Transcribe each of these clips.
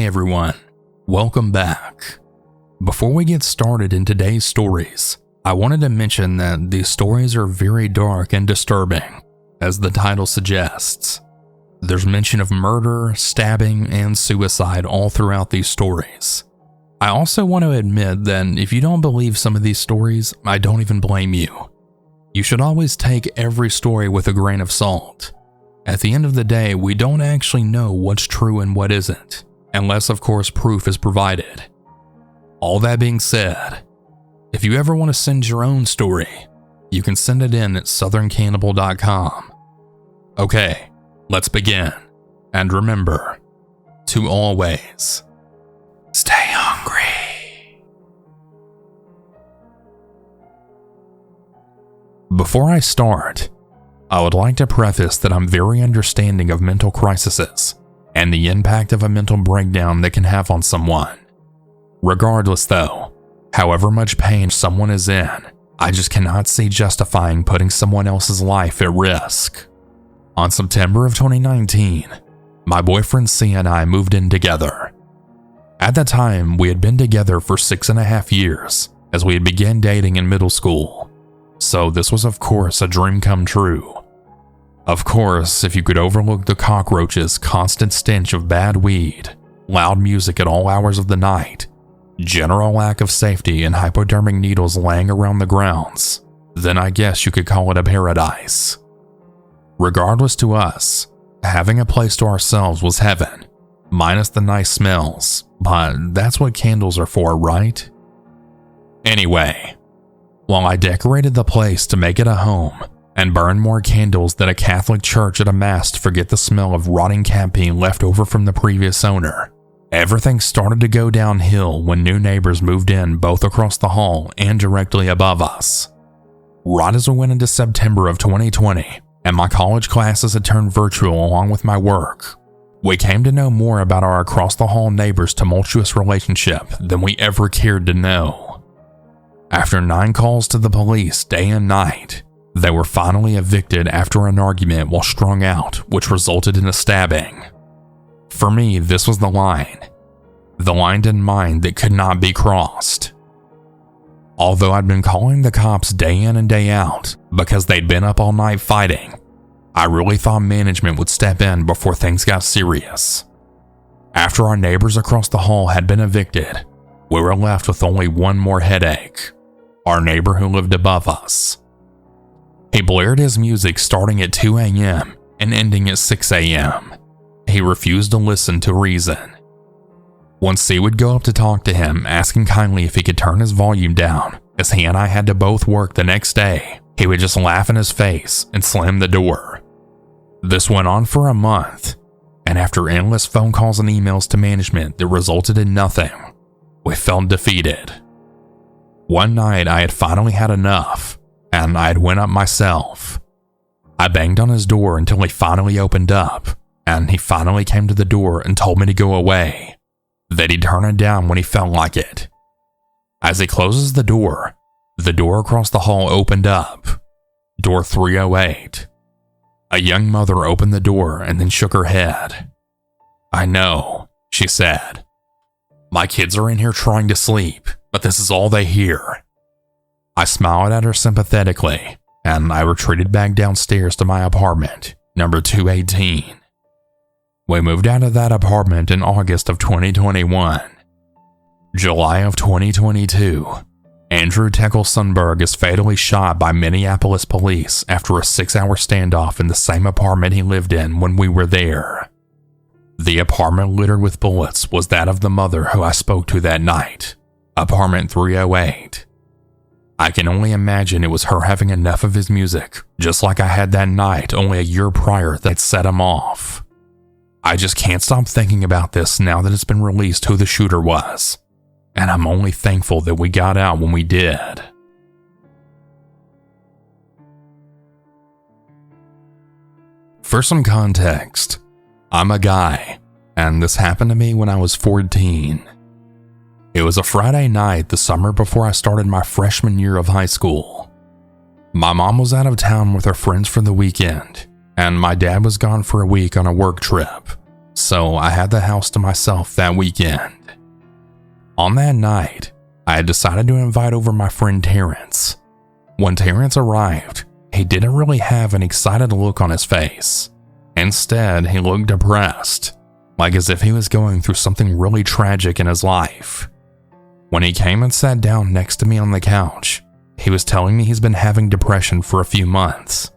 Hey everyone, welcome back. Before we get started in today's stories, I wanted to mention that these stories are very dark and disturbing, as the title suggests. There's mention of murder, stabbing, and suicide all throughout these stories. I also want to admit that if you don't believe some of these stories, I don't even blame you. You should always take every story with a grain of salt. At the end of the day, we don't actually know what's true and what isn't, unless of course proof is provided. All that being said, if you ever want to send your own story, you can send it in at southerncannibal.com. Okay, let's begin. And remember to always stay hungry. Before I start, I would like to preface that I'm very understanding of mental crises and the impact of a mental breakdown that can have on someone. Regardless though, however much pain someone is in, I just cannot see justifying putting someone else's life at risk. On September of 2019, my boyfriend C and I moved in together. At the time, we had been together for 6.5 years, as we had begun dating in middle school. So this was of course a dream come true. Of course, if you could overlook the cockroaches' constant stench of bad weed, loud music at all hours of the night, general lack of safety and hypodermic needles laying around the grounds, then I guess you could call it a paradise. Regardless to us, having a place to ourselves was heaven, minus the nice smells, but that's what candles are for, right? Anyway, while I decorated the place to make it a home and burned more candles than a Catholic church at a mass to forget the smell of rotting cat pee left over from the previous owner, everything started to go downhill when new neighbors moved in both across the hall and directly above us. Right as we went into September of 2020, and my college classes had turned virtual along with my work, we came to know more about our across-the-hall neighbors' tumultuous relationship than we ever cared to know. After 9 calls to the police day and night, they were finally evicted after an argument while strung out, which resulted in a stabbing. For me, this was the line in mind that could not be crossed. Although I'd been calling the cops day in and day out because they'd been up all night fighting, I really thought management would step in before things got serious. After our neighbors across the hall had been evicted, we were left with only one more headache: our neighbor who lived above us. He blared his music starting at 2 a.m. and ending at 6 a.m. He refused to listen to reason. Once C would go up to talk to him, asking kindly if he could turn his volume down, as he and I had to both work the next day, he would just laugh in his face and slam the door. This went on for a month, and after endless phone calls and emails to management that resulted in nothing, we felt defeated. One night I had finally had enough, and I had went up myself. I banged on his door until he finally opened up, and he finally came to the door and told me to go away, that he'd turn it down when he felt like it. As he closes the door across the hall opened up, door 308. A young mother opened the door and then shook her head. "I know," she said. "My kids are in here trying to sleep, but this is all they hear." I smiled at her sympathetically, and I retreated back downstairs to my apartment, number 218. We moved out of that apartment in August of 2021. July of 2022, Andrew Teckle-Sundberg is fatally shot by Minneapolis police after a 6-hour standoff in the same apartment he lived in when we were there. The apartment littered with bullets was that of the mother who I spoke to that night, apartment 308. I can only imagine it was her having enough of his music, just like I had that night only a year prior, that set him off. I just can't stop thinking about this now that it's been released who the shooter was, and I'm only thankful that we got out when we did. For some context, I'm a guy, and this happened to me when I was 14. It was a Friday night the summer before I started my freshman year of high school. My mom was out of town with her friends for the weekend, and my dad was gone for a week on a work trip, so I had the house to myself that weekend. On that night, I had decided to invite over my friend Terrence. When Terrence arrived, he didn't really have an excited look on his face. Instead, he looked depressed, like as if he was going through something really tragic in his life. When he came and sat down next to me on the couch, he was telling me he's been having depression for a few months.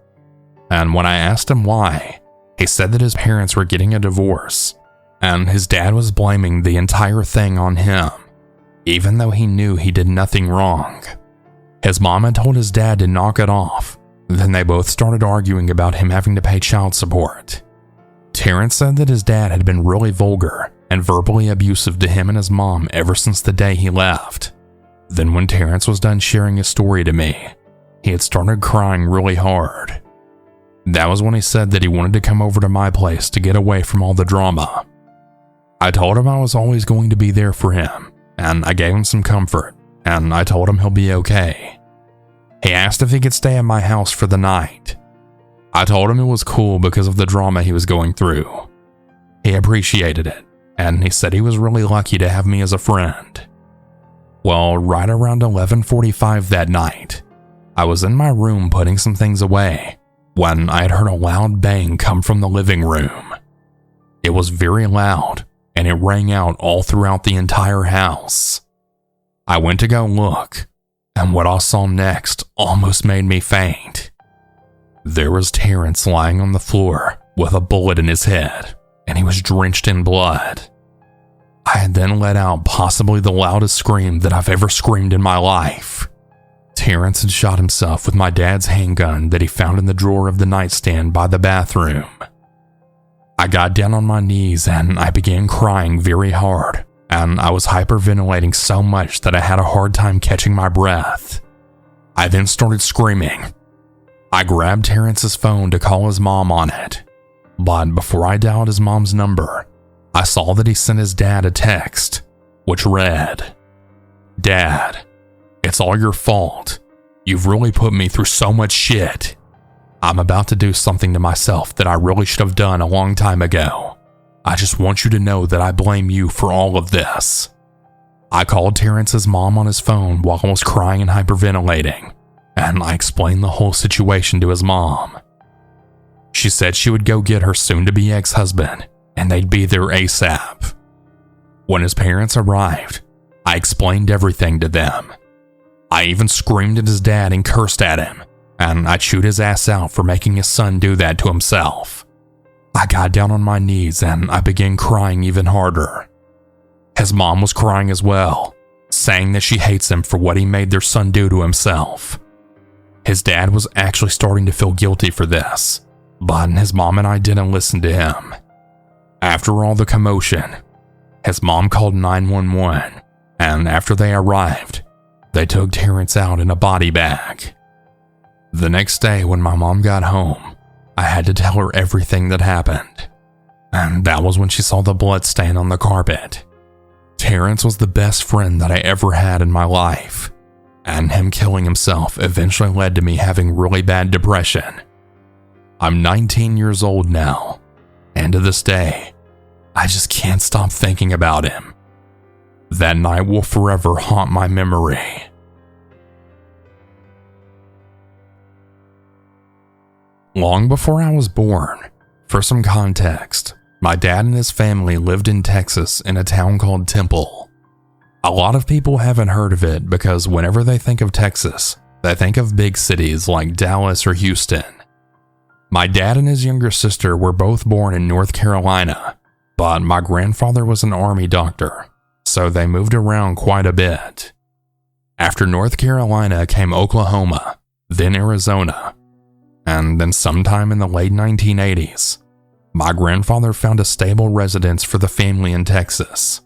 And when I asked him why, he said that his parents were getting a divorce, and his dad was blaming the entire thing on him, even though he knew he did nothing wrong. His mom had told his dad to knock it off. Then they both started arguing about him having to pay child support. Terrence said that his dad had been really vulgar and verbally abusive to him and his mom ever since the day he left. Then when Terrence was done sharing his story to me, he had started crying really hard. That was when he said that he wanted to come over to my place to get away from all the drama. I told him I was always going to be there for him, and I gave him some comfort, and I told him he'll be okay. He asked if he could stay at my house for the night. I told him it was cool because of the drama he was going through. He appreciated it, and he said he was really lucky to have me as a friend. Well, right around 11:45 that night, I was in my room putting some things away when I had heard a loud bang come from the living room. It was very loud, and it rang out all throughout the entire house. I went to go look, and what I saw next almost made me faint. There was Terrence lying on the floor with a bullet in his head, and he was drenched in blood. I had then let out possibly the loudest scream that I've ever screamed in my life. Terrence had shot himself with my dad's handgun that he found in the drawer of the nightstand by the bathroom. I got down on my knees and I began crying very hard, and I was hyperventilating so much that I had a hard time catching my breath. I then started screaming. I grabbed Terrence's phone to call his mom on it, but before I dialed his mom's number, I saw that he sent his dad a text, which read, "Dad, it's all your fault. You've really put me through so much shit. I'm about to do something to myself that I really should have done a long time ago. I just want you to know that I blame you for all of this." I called Terrence's mom on his phone while I was crying and hyperventilating, and I explained the whole situation to his mom. She said she would go get her soon-to-be ex-husband, and they'd be there ASAP. When his parents arrived, I explained everything to them. I even screamed at his dad and cursed at him, and I chewed his ass out for making his son do that to himself. I got down on my knees and I began crying even harder. His mom was crying as well, saying that she hates him for what he made their son do to himself. His dad was actually starting to feel guilty for this, but his mom and I didn't listen to him. After all the commotion, his mom called 911, and after they arrived, they took Terrence out in a body bag. The next day when my mom got home, I had to tell her everything that happened, and that was when she saw the blood stain on the carpet. Terrence was the best friend that I ever had in my life, and him killing himself eventually led to me having really bad depression. I'm 19 years old now, and to this day, I just can't stop thinking about him. That night will forever haunt my memory. Long before I was born, for some context, my dad and his family lived in Texas in a town called Temple. A lot of people haven't heard of it because whenever they think of Texas, they think of big cities like Dallas or Houston. My dad and his younger sister were both born in North Carolina, but my grandfather was an army doctor, so they moved around quite a bit. After North Carolina came Oklahoma, then Arizona, and then sometime in the late 1980s, my grandfather found a stable residence for the family in Texas.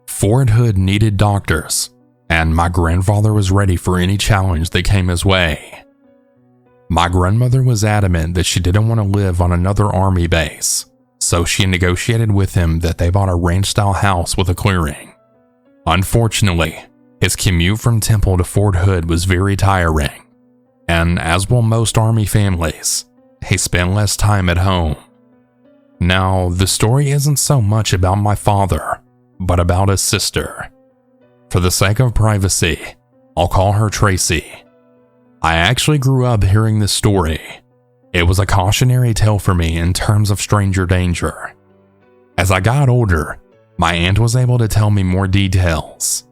Fort Hood needed doctors, and my grandfather was ready for any challenge that came his way. My grandmother was adamant that she didn't want to live on another army base, so she negotiated with him that they bought a ranch-style house with a clearing. Unfortunately, his commute from Temple to Fort Hood was very tiring, and as will most army families, he spent less time at home. Now, the story isn't so much about my father, but about his sister. For the sake of privacy, I'll call her Tracy. I actually grew up hearing this story. It was a cautionary tale for me in terms of stranger danger. As I got older, my aunt was able to tell me more details.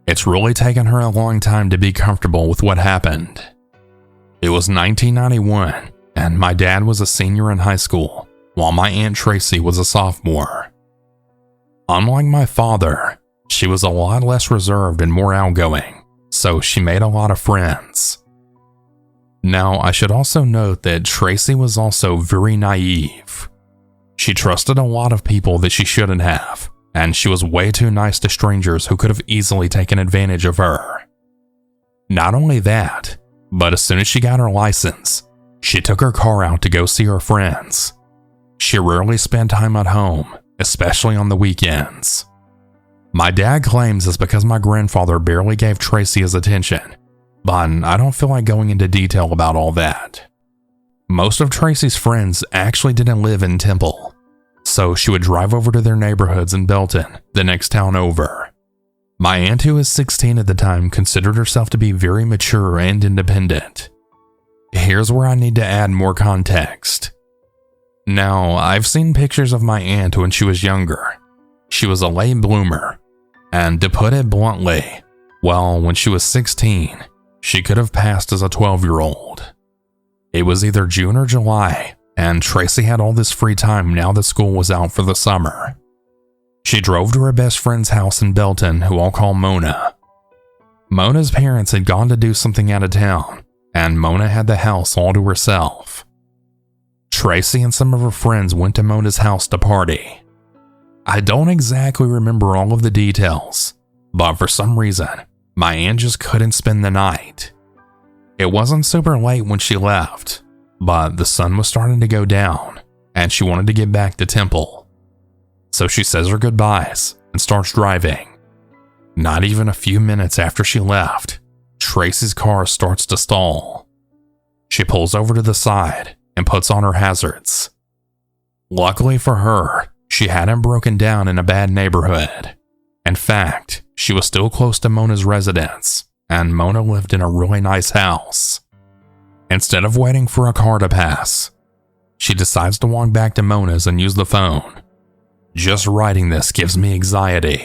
It's really taken her a long time to be comfortable with what happened. It was 1991, and my dad was a senior in high school, while my Aunt Tracy was a sophomore. Unlike my father, she was a lot less reserved and more outgoing, so she made a lot of friends. Now, I should also note that Tracy was also very naive. She trusted a lot of people that she shouldn't have, and she was way too nice to strangers who could have easily taken advantage of her. Not only that, but as soon as she got her license, she took her car out to go see her friends. She rarely spent time at home, especially on the weekends. My dad claims it's because my grandfather barely gave Tracy his attention, but I don't feel like going into detail about all that. Most of Tracy's friends actually didn't live in Temple, so she would drive over to their neighborhoods in Belton, the next town over. My aunt, who was 16 at the time, considered herself to be very mature and independent. Here's where I need to add more context. Now, I've seen pictures of my aunt when she was younger. She was a late bloomer, and to put it bluntly, well, when she was 16, she could have passed as a 12-year-old. It was either June or July, and Tracy had all this free time now that school was out for the summer. She drove to her best friend's house in Belton, who I'll call Mona. Mona's parents had gone to do something out of town, and Mona had the house all to herself. Tracy and some of her friends went to Mona's house to party. I don't exactly remember all of the details, but for some reason, my aunt just couldn't spend the night. It wasn't super late when she left, but the sun was starting to go down, and she wanted to get back to Temple. So she says her goodbyes and starts driving. Not even a few minutes after she left, Tracy's car starts to stall. She pulls over to the side and puts on her hazards. Luckily for her, she hadn't broken down in a bad neighborhood. In fact, she was still close to Mona's residence, and Mona lived in a really nice house. Instead of waiting for a car to pass, she decides to walk back to Mona's and use the phone. Just writing this gives me anxiety.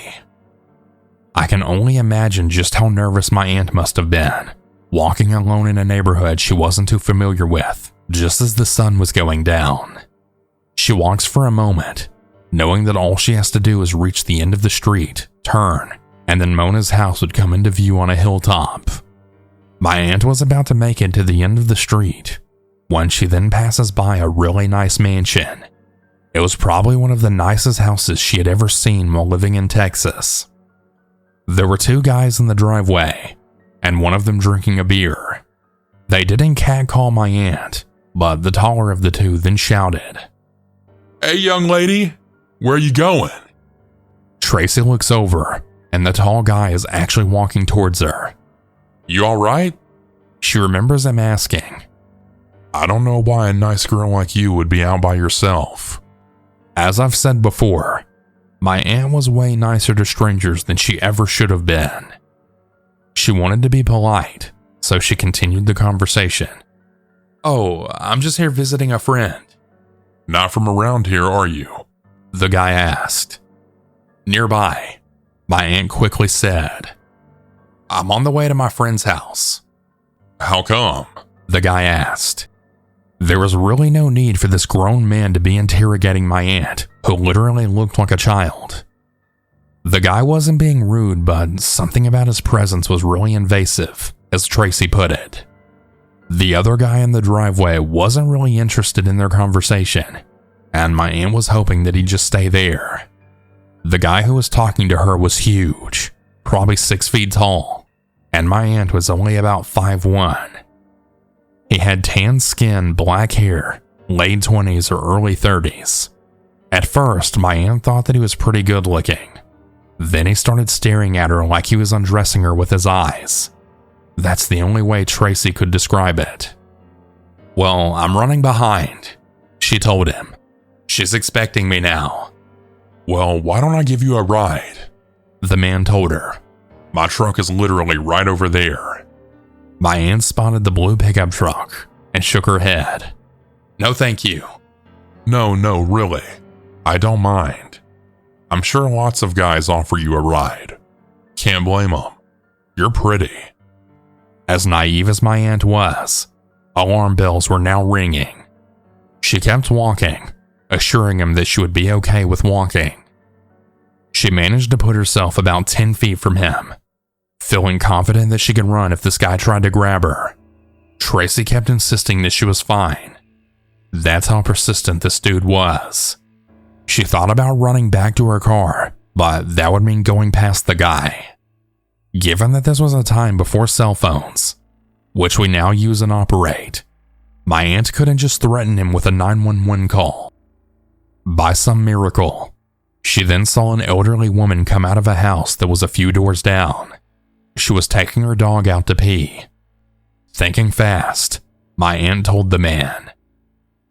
I can only imagine just how nervous my aunt must have been, walking alone in a neighborhood she wasn't too familiar with, just as the sun was going down. She walks for a moment, knowing that all she has to do is reach the end of the street, turn, and then Mona's house would come into view on a hilltop. My aunt was about to make it to the end of the street when she then passes by a really nice mansion. It was probably one of the nicest houses she had ever seen while living in Texas. There were two guys in the driveway, and one of them drinking a beer. They didn't catcall my aunt, but the taller of the two then shouted, "Hey, young lady, where are you going?" Tracy looks over, and the tall guy is actually walking towards her. "You all right?" She remembers him asking. "I don't know why a nice girl like you would be out by yourself." As I've said before, my aunt was way nicer to strangers than she ever should have been. She wanted to be polite, so she continued the conversation. "Oh, I'm just here visiting a friend." "Not from around here, are you?" the guy asked. "Nearby," my aunt quickly said. "I'm on the way to my friend's house." "How come?" the guy asked. There was really no need for this grown man to be interrogating my aunt, who literally looked like a child. The guy wasn't being rude, but something about his presence was really invasive, as Tracy put it. The other guy in the driveway wasn't really interested in their conversation, and my aunt was hoping that he'd just stay there. The guy who was talking to her was huge, probably 6 feet tall, and my aunt was only about 5'1". He had tan skin, black hair, late 20s or early 30s. At first, my aunt thought that he was pretty good looking. Then he started staring at her like he was undressing her with his eyes. That's the only way Tracy could describe it. "Well, I'm running behind," she told him. She's expecting me now." "Well, why don't I give you a ride?" the man told her. "My truck is literally right over there." My aunt spotted the blue pickup truck and shook her head. "No, thank you." No, really. I don't mind. I'm sure lots of guys offer you a ride. Can't blame them. You're pretty." As naive as my aunt was, alarm bells were now ringing. She kept walking, assuring him that she would be okay with walking. She managed to put herself about 10 feet from him, feeling confident that she could run if this guy tried to grab her. Tracy kept insisting that she was fine. That's how persistent this dude was. She thought about running back to her car, but that would mean going past the guy. Given that this was a time before cell phones, which we now use and operate, my aunt couldn't just threaten him with a 911 call. By some miracle, she then saw an elderly woman come out of a house that was a few doors down. She was taking her dog out to pee. Thinking fast, my aunt told the man,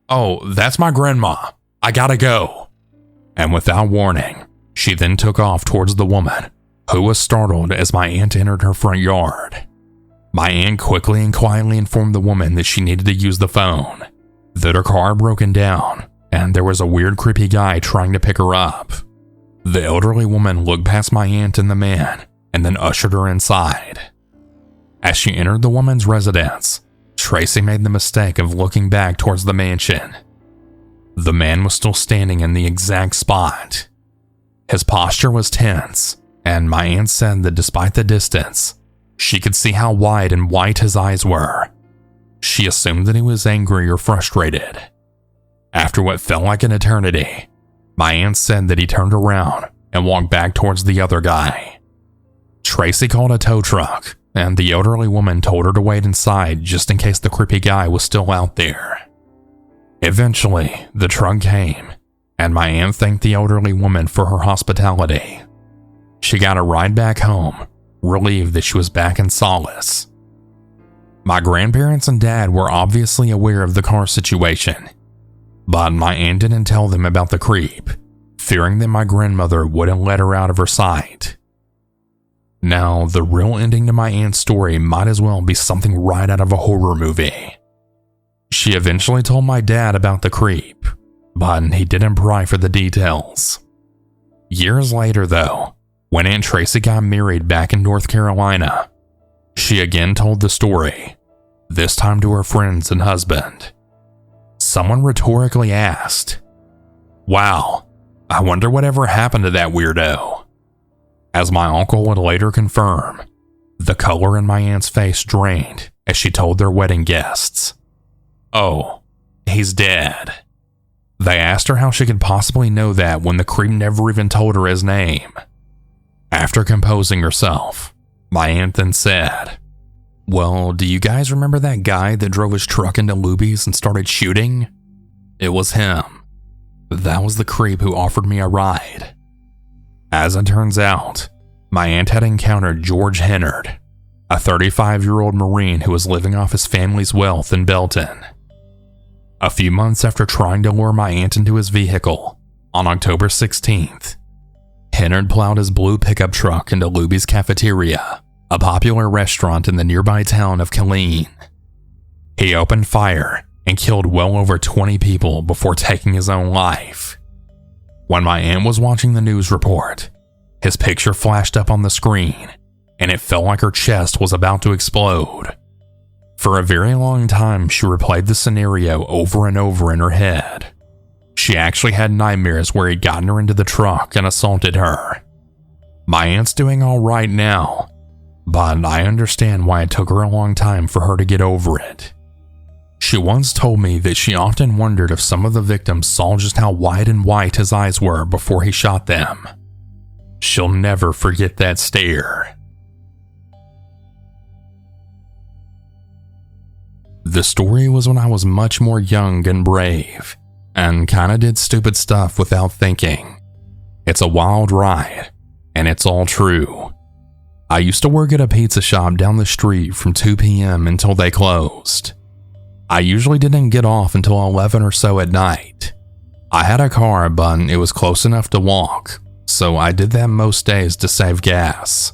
"Oh, that's my grandma. I gotta go." And without warning, she then took off towards the woman, who was startled as my aunt entered her front yard. My aunt quickly and quietly informed the woman that she needed to use the phone, that her car had broken down, and there was a weird creepy guy trying to pick her up. The elderly woman looked past my aunt and the man, and then ushered her inside. As she entered the woman's residence, Tracy made the mistake of looking back towards the mansion. The man was still standing in the exact spot. His posture was tense, and my aunt said that despite the distance, she could see how wide and white his eyes were. She assumed that he was angry or frustrated. After what felt like an eternity, my aunt said that he turned around and walked back towards the other guy. Tracy called a tow truck, and the elderly woman told her to wait inside just in case the creepy guy was still out there. Eventually, the truck came, and my aunt thanked the elderly woman for her hospitality. She got a ride back home, relieved that she was back in solace. My grandparents and dad were obviously aware of the car situation, but my aunt didn't tell them about the creep, fearing that my grandmother wouldn't let her out of her sight. Now, the real ending to my aunt's story might as well be something right out of a horror movie. She eventually told my dad about the creep, but he didn't pry for the details. Years later, though, when Aunt Tracy got married back in North Carolina, she again told the story, this time to her friends and husband. Someone rhetorically asked, "Wow, I wonder whatever happened to that weirdo." As my uncle would later confirm, the color in my aunt's face drained as she told their wedding guests, "Oh, he's dead." They asked her how she could possibly know that when the creep never even told her his name. After composing herself, my aunt then said, "Well, do you guys remember that guy that drove his truck into Luby's and started shooting? It was him. That was the creep who offered me a ride." As it turns out, my aunt had encountered George Hennard, a 35-year-old Marine who was living off his family's wealth in Belton. A few months after trying to lure my aunt into his vehicle, on October 16th, Hennard plowed his blue pickup truck into Luby's Cafeteria, a popular restaurant in the nearby town of Killeen. He opened fire and killed well over 20 people before taking his own life. When my aunt was watching the news report, his picture flashed up on the screen, and it felt like her chest was about to explode. For a very long time, she replayed the scenario over and over in her head. She actually had nightmares where he'd gotten her into the truck and assaulted her. My aunt's doing all right now, but I understand why it took her a long time for her to get over it. She once told me that she often wondered if some of the victims saw just how wide and white his eyes were before he shot them. She'll never forget that stare. The story was when I was much more young and brave, and kinda did stupid stuff without thinking. It's a wild ride, and it's all true. I used to work at a pizza shop down the street from 2 p.m. until they closed. I usually didn't get off until 11 or so at night. I had a car, but it was close enough to walk, so I did that most days to save gas.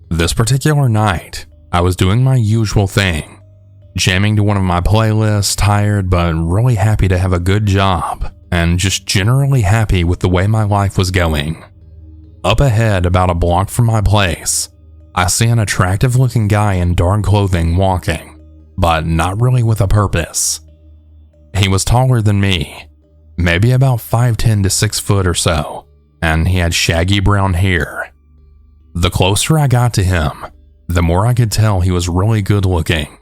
This particular night, I was doing my usual thing, jamming to one of my playlists, tired but really happy to have a good job, and just generally happy with the way my life was going. Up ahead, about a block from my place, I see an attractive looking guy in dark clothing walking, but not really with a purpose. He was taller than me, maybe about 5'10" to 6 foot or so, and he had shaggy brown hair. The closer I got to him, the more I could tell he was really good looking.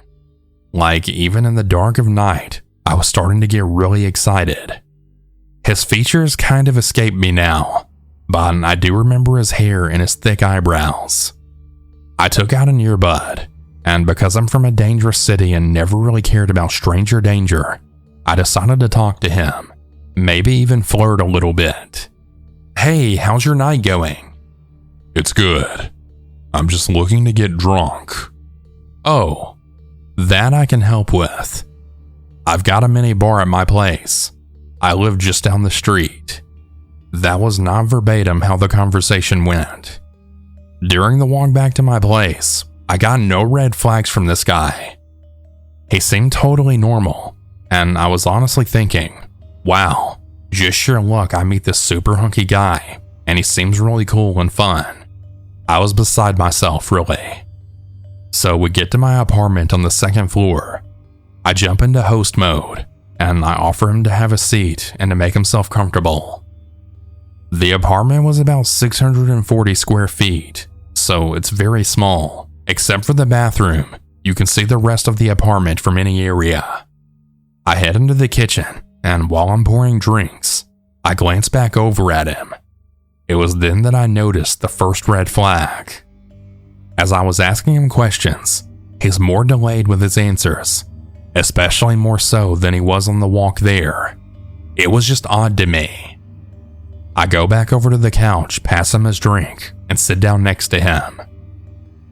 Like, even in the dark of night, I was starting to get really excited. His features kind of escape me now, but I do remember his hair and his thick eyebrows. I took out an earbud, and because I'm from a dangerous city and never really cared about stranger danger, I decided to talk to him, maybe even flirt a little bit. "Hey, how's your night going?" "It's good. I'm just looking to get drunk." "Oh, that I can help with. I've got a mini bar at my place. I live just down the street." That was not verbatim how the conversation went. During the walk back to my place, I got no red flags from this guy. He seemed totally normal, and I was honestly thinking, wow, just sheer luck I meet this super hunky guy, and he seems really cool and fun. I was beside myself, really. So we get to my apartment on the second floor. I jump into host mode, and I offer him to have a seat and to make himself comfortable. The apartment was about 640 square feet, so it's very small. Except for the bathroom, you can see the rest of the apartment from any area. I head into the kitchen, and while I'm pouring drinks, I glance back over at him. It was then that I noticed the first red flag. As I was asking him questions, he's more delayed with his answers, especially more so than he was on the walk there. It was just odd to me. I go back over to the couch, pass him his drink, and sit down next to him.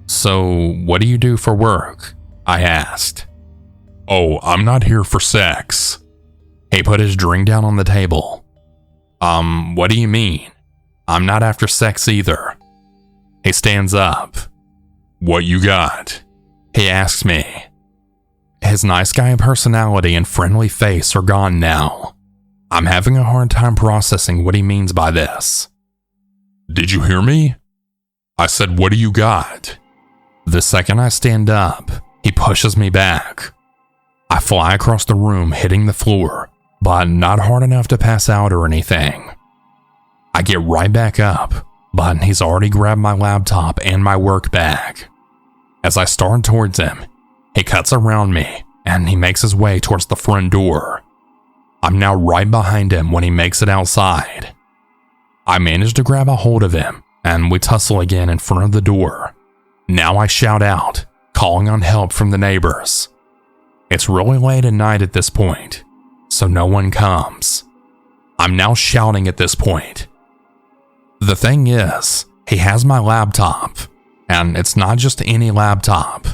"So, what do you do for work?" I asked. "Oh, I'm not here for sex." He put his drink down on the table. What do you mean? I'm not after sex either." He stands up. "What you got?" he asks me. His nice guy personality and friendly face are gone now. I'm having a hard time processing what he means by this. "Did you hear me? I said, what do you got?" The second I stand up, he pushes me back. I fly across the room, hitting the floor, but not hard enough to pass out or anything. I get right back up, but he's already grabbed my laptop and my work bag. As I start towards him, he cuts around me and he makes his way towards the front door. I'm now right behind him when he makes it outside. I manage to grab a hold of him, and we tussle again in front of the door. Now I shout out, calling on help from the neighbors. It's really late at night at this point, so no one comes. I'm now shouting at this point. The thing is, he has my laptop, and it's not just any laptop.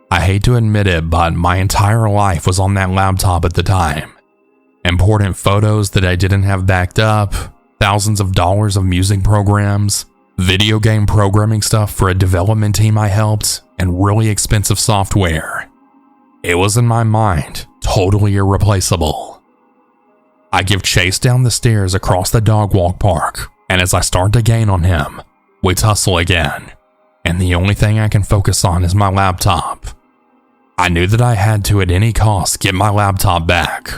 I hate to admit it, but my entire life was on that laptop at the time. Important photos that I didn't have backed up, thousands of dollars of music programs, video game programming stuff for a development team I helped, and really expensive software. It was in my mind, totally irreplaceable. I give chase down the stairs across the dog walk park, and as I start to gain on him, we tussle again, and the only thing I can focus on is my laptop. I knew that I had to at any cost get my laptop back.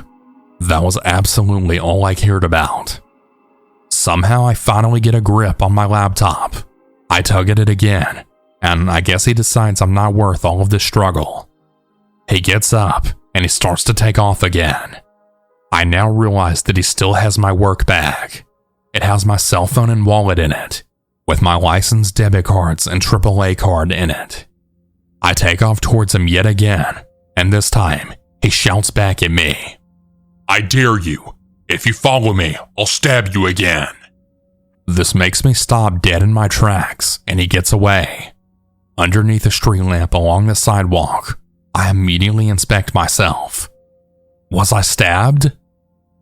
That was absolutely all I cared about. Somehow I finally get a grip on my laptop. I tug at it again, and I guess he decides I'm not worth all of this struggle. He gets up, and he starts to take off again. I now realize that he still has my work bag. It has my cell phone and wallet in it, with my license, debit cards, and AAA card in it. I take off towards him yet again, and this time, he shouts back at me. "I dare you. If you follow me, I'll stab you again." This makes me stop dead in my tracks, and he gets away. Underneath a street lamp along the sidewalk, I immediately inspect myself. Was I stabbed?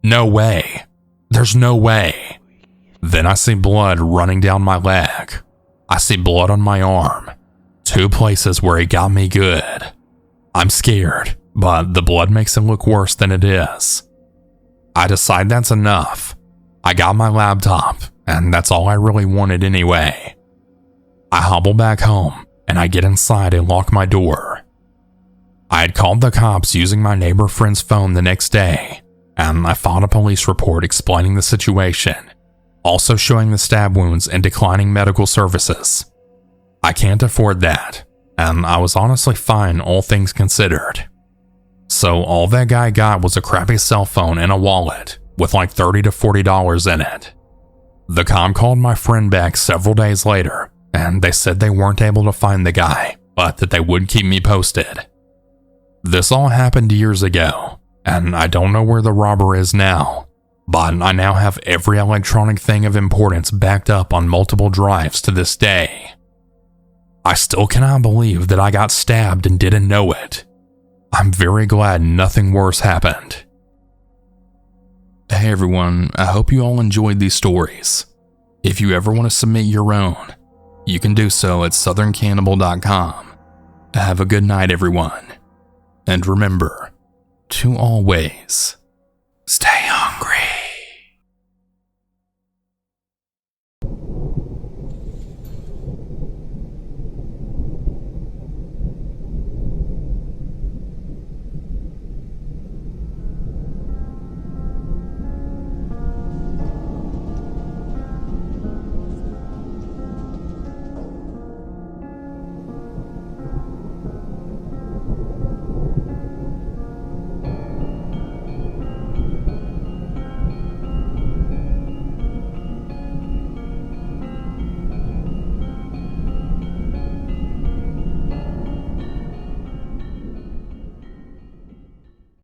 No way. There's no way. Then I see blood running down my leg. I see blood on my arm. 2 places where he got me good. I'm scared, but the blood makes it look worse than it is. I decide that's enough. I got my laptop, and that's all I really wanted anyway. I hobble back home, and I get inside and lock my door. I had called the cops using my neighbor friend's phone the next day, and I filed a police report explaining the situation, also showing the stab wounds and declining medical services. I can't afford that, and I was honestly fine all things considered. So all that guy got was a crappy cell phone and a wallet with like $30 to $40 in it. The cop called my friend back several days later, and they said they weren't able to find the guy, but that they would keep me posted. This all happened years ago, and I don't know where the robber is now, but I now have every electronic thing of importance backed up on multiple drives to this day. I still cannot believe that I got stabbed and didn't know it. I'm very glad nothing worse happened. Hey everyone, I hope you all enjoyed these stories. If you ever want to submit your own, you can do so at southerncannibal.com. Have a good night everyone, and remember to always